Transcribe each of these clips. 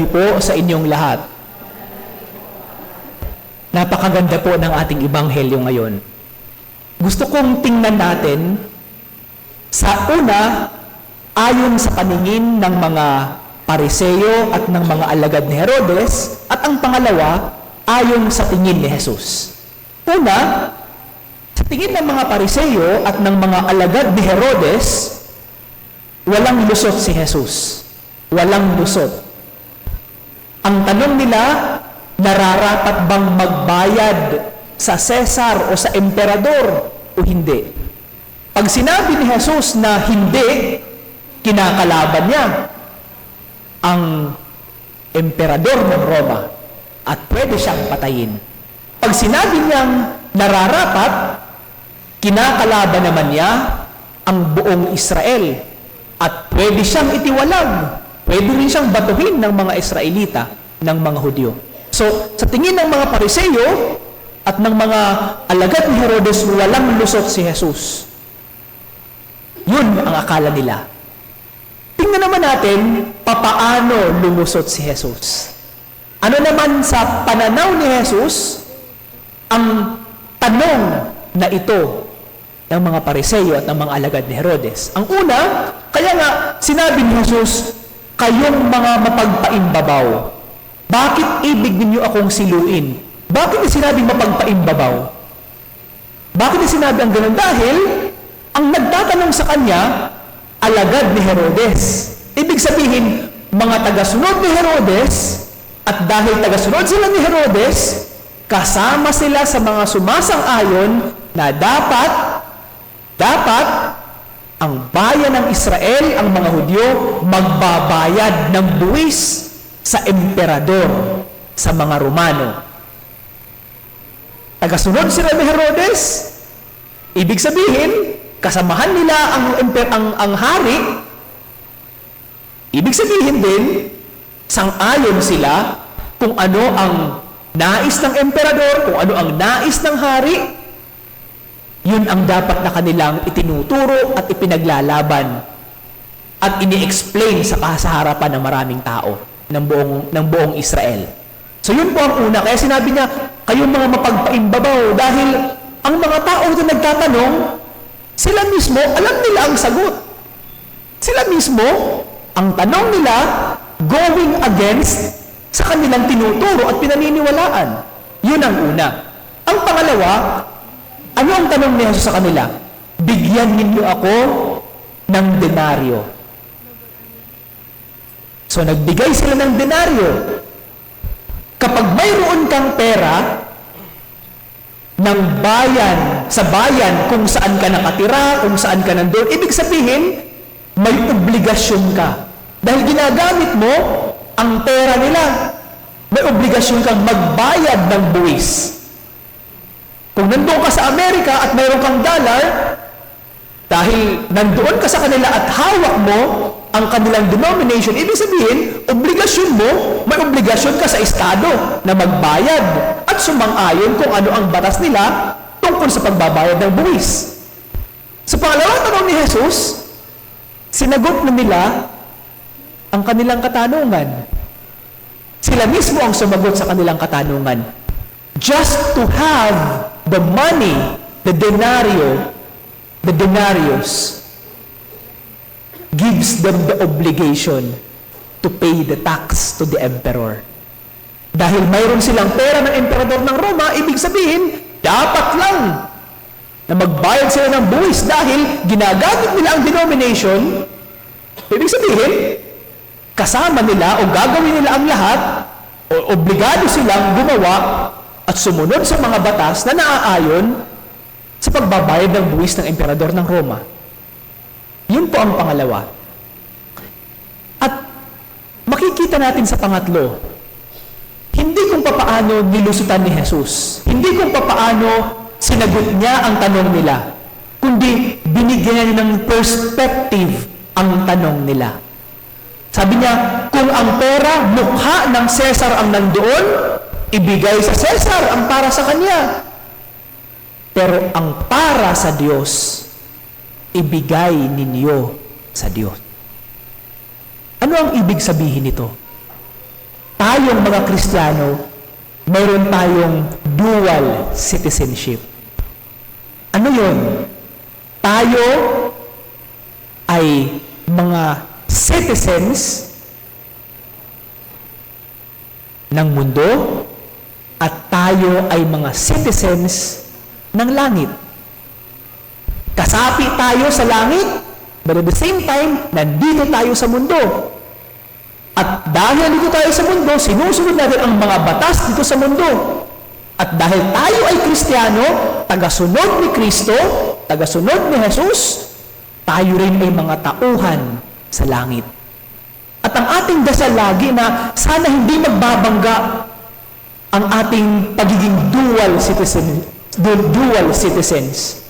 po sa inyong lahat. Napakaganda po ng ating ebanghelyo ngayon. Gusto kong tingnan natin sa una, ayon sa paningin ng mga Pariseo at ng mga alagad ni Herodes, at ang pangalawa, ayon sa tingin ni Jesus. Una, sa tingin ng mga Pariseo at ng mga alagad ni Herodes, walang lusot si Jesus. Walang lusot. Ang tanong nila, nararapat bang magbayad sa Cesar o sa emperador o hindi? Pag sinabi ni Jesus na hindi, kinakalaban niya ang emperador ng Roma at pwede siyang patayin. Pag sinabi niyang nararapat, kinakalaban naman niya ang buong Israel at pwede siyang itiwalag. Pwede rin siyang batuhin ng mga Israelita, ng mga Hudyo. So, sa tingin ng mga Pariseo at ng mga alagad ni Herodes, walang lusot si Jesus. Yun ang akala nila. Tingnan naman natin, papaano lumusot si Jesus. Ano naman sa pananaw ni Jesus, ang tanong na ito ng mga Pariseo at ng mga alagad ni Herodes. Ang una, kaya nga, sinabi ni Jesus, kayong mga mapagpaimbabaw, bakit ibig ninyo akong siluin? Bakit niya sinabing mapagpaimbabaw? Bakit niya sinabi ang ganun? Dahil, ang nagtatanong sa kanya, alagad ni Herodes. Ibig sabihin, mga tagasunod ni Herodes, at dahil tagasunod sila ni Herodes, kasama sila sa mga sumasang-ayon na dapat ang bayan ng Israel, ang mga Hudyo, magbabayad ng buwis sa emperador, sa mga Romano. Tagasunod sila ni Herodes, ibig sabihin, kasamahan nila ang hari, ibig sabihin din, sang-ayon sila kung ano ang nais ng emperador, kung ano ang nais ng hari, yun ang dapat na kanilang itinuturo at ipinaglalaban at ini-explain sa harapan ng maraming tao ng buong Israel. So yun po ang una. Kaya sinabi niya, kayong mga mapagpaimbabaw, dahil ang mga tao na nagtatanong, sila mismo, alam nila ang sagot. Sila mismo, ang tanong nila, going against sa kanilang tinuturo at pinaniniwalaan. Yun ang una. Ang pangalawa, ano ang tanong ni Jesus sa kanila? Bigyan ninyo ako ng denaryo. So, nagbigay sila ng denaryo. Kapag mayroon kang pera ng bayan, sa bayan kung saan ka nakatira, kung saan ka nandun, ibig sabihin, may obligasyon ka. Dahil ginagamit mo ang pera nila, may obligasyon kang magbayad ng buwis. Kung nandoon ka sa Amerika at mayroon kang dollar, dahil nandoon ka sa kanila at hawak mo ang kanilang denomination, ibig sabihin, obligasyon mo, may obligasyon ka sa estado na magbayad at sumang-ayon kung ano ang batas nila tungkol sa pagbabayad ng buwis. Sa pangalawang tanong ni Jesus, sinagot na nila ang kanilang katanungan. Sila mismo ang sumagot sa kanilang katanungan. Just to have the money, the denarius, gives them the obligation to pay the tax to the emperor. Dahil mayroon silang pera ng emperador ng Roma, ibig sabihin, dapat lang na magbayad sila ng buwis dahil ginagamit nila ang denomination. Ibig sabihin, kasama nila o gagawin nila ang lahat o obligado silang gumawa at sumunod sa mga batas na naaayon sa pagbabayad ng buwis ng emperador ng Roma. Yun po ang pangalawa. At makikita natin sa pangatlo, hindi kung papaano nilusutan ni Jesus, hindi kung papaano sinagot niya ang tanong nila, kundi binigyan niya ng perspective ang tanong nila. Sabi niya, kung ang pera, mukha ng Cesar ang nandoon, ibigay sa Cesar ang para sa kanya. Pero ang para sa Diyos, ibigay ninyo sa Diyos. Ano ang ibig sabihin nito? tayong mga Kristiyano, mayroon tayong dual citizenship. Ano yun? Tayo ay mga citizens ng mundo at tayo ay mga citizens ng langit. Kasapi tayo sa langit, but at the same time, nandito tayo sa mundo. At dahil nandito tayo sa mundo, sinusunod natin ang mga batas dito sa mundo. At dahil tayo ay Kristiyano, tagasunod ni Kristo, tagasunod ni Jesus, tayo rin ay mga tauhan sa langit. At ang ating dasal lagi na sana hindi magbabangga ang ating pagiging dual citizens.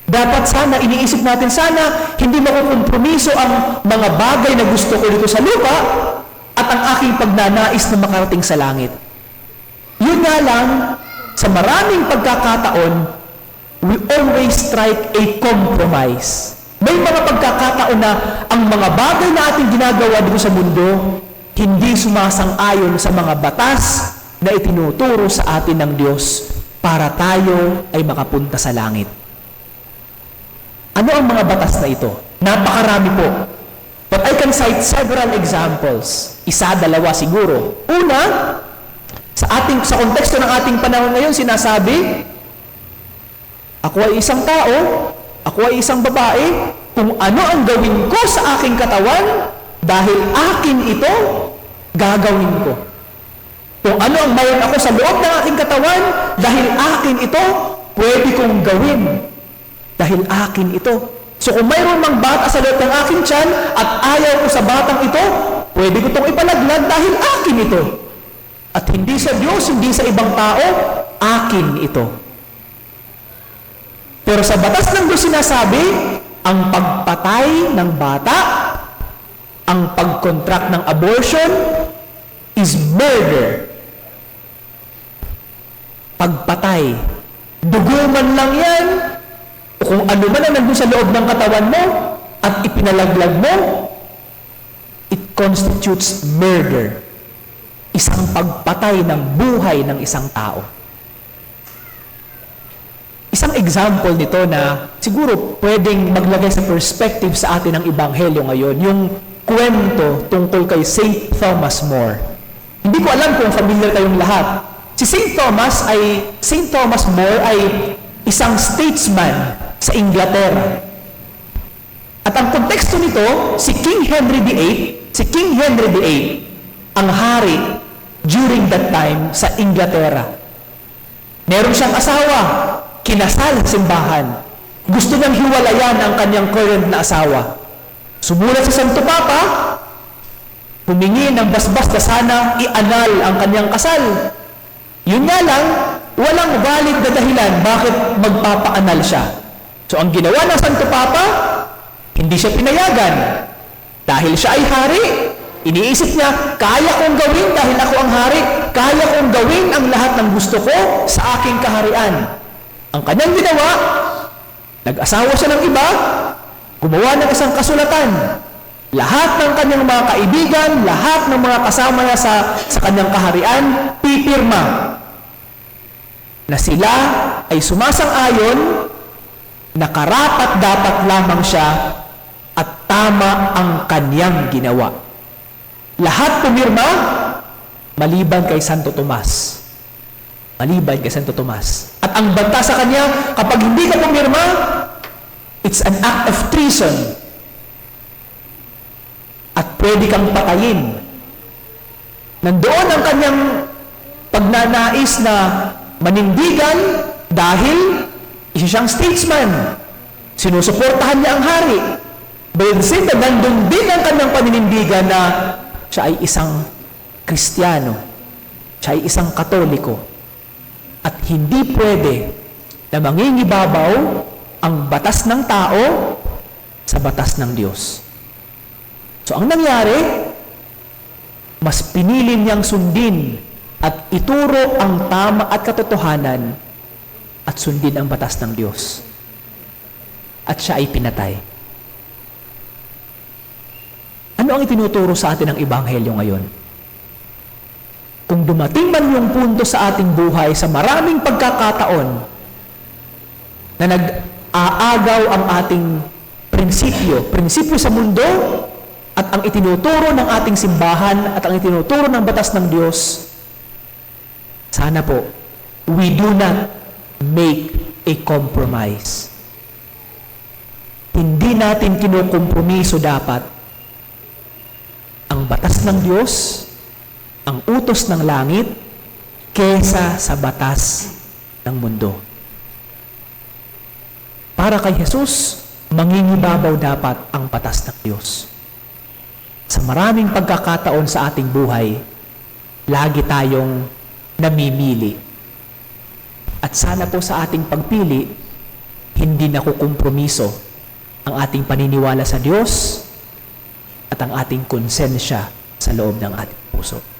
Dapat sana iniisip natin, sana hindi makukompromiso ang mga bagay na gusto ko dito sa lupa at ang aking pagnanais na makarating sa langit. Yun nga lang, sa maraming pagkakataon, we always strike a compromise. May mga pagkakataon na ang mga bagay na ating ginagawa dito sa mundo, hindi sumasang-ayon sa mga batas na itinuturo sa atin ng Diyos para tayo ay makapunta sa langit. Ano ang mga batas na ito? Napakarami po. But I can cite several examples. Isa, dalawa siguro. Una, sa konteksto ng ating panahon ngayon, sinasabi, ako ay isang tao, ako ay isang babae, kung ano ang gawin ko sa aking katawan, dahil akin ito, gagawin ko. Kung ano ang mayroon ako sa loob ng aking katawan, dahil akin ito, pwede kong gawin. Dahil akin ito. So kung mayroon mang bata sa loob ng aking tiyan, at ayaw ko sa batang ito, pwede ko itong ipalaglag dahil akin ito. At hindi sa Diyos, hindi sa ibang tao, akin ito. Pero sa batas ng Diyos sinasabi, ang pagpatay ng bata, ang pag-contract ng abortion, is murder. Pagpatay. Dugo man lang yan, o kung ano man ang nandun sa loob ng katawan mo, at ipinalaglag mo, it constitutes murder. Isang pagpatay ng buhay ng isang tao. Isang example nito na siguro pwedeng maglagay sa perspective sa atin ng Ebanghelyo ngayon, yung kwento tungkol kay St. Thomas More. Hindi ko alam kung familiar kayong lahat. Si St. Thomas More ay isang statesman sa Inglaterra. At ang konteksto nito, si King Henry VIII, ang hari during that time sa Inglaterra. Meron siyang asawa, kinasal sa simbahan. Gusto niyang hiwalayan ang kanyang current na asawa. Sumulat sa Santo Papa, humingi ng basbas na sana i-annul ang kanyang kasal. Yun nga lang, walang valid na dahilan bakit magpapa-annul siya. So ang ginawa ng Santo Papa, hindi siya pinayagan. Dahil siya ay hari, iniisip niya, kaya kong gawin dahil ako ang hari, kaya kong gawin ang lahat ng gusto ko sa aking kaharian. Ang kanyang ginawa, nag-asawa siya ng iba, gumawa ng isang kasulatan. Lahat ng kanyang mga kaibigan, lahat ng mga kasama niya sa kanyang kaharian, pipirma na sila ay sumasang-ayon na karapat-dapat lamang siya at tama ang kanyang ginawa. Lahat pumirma, maliban kay Santo Tomas. Maliban kay Santo Tomas. At ang banta sa kanya, kapag hindi ka pumirma, it's an act of treason. At pwede kang patayin. Nandoon ang kanyang pagnanais na manindigan dahil isa siyang statesman. Sinusuportahan niya ang hari. But at the same time, nandun din ang kanyang paninindigan na siya ay isang Kristiyano. Siya ay isang Katoliko. At hindi pwede na mangingibabaw ang batas ng tao sa batas ng Diyos. So ang nangyari, mas pinili niyang sundin at ituro ang tama at katotohanan at sundin ang batas ng Diyos. At siya ay pinatay. Ano ang itinuturo sa atin ng Ebanghelyo ngayon? kung dumating man yung punto sa ating buhay sa maraming pagkakataon na nag-aagaw ang ating prinsipyo sa mundo at ang itinuturo ng ating simbahan at ang itinuturo ng batas ng Diyos, sana po, we do not make a compromise. Hindi natin kinukompromiso dapat ang batas ng Diyos, ang utos ng langit, kesa sa batas ng mundo. Para kay Jesus, mangingibabaw dapat ang batas ng Diyos. Sa maraming pagkakataon sa ating buhay, lagi tayong namimili. At sana po sa ating pagpili, hindi nakukompromiso ang ating paniniwala sa Diyos at ang ating konsensya sa loob ng ating puso.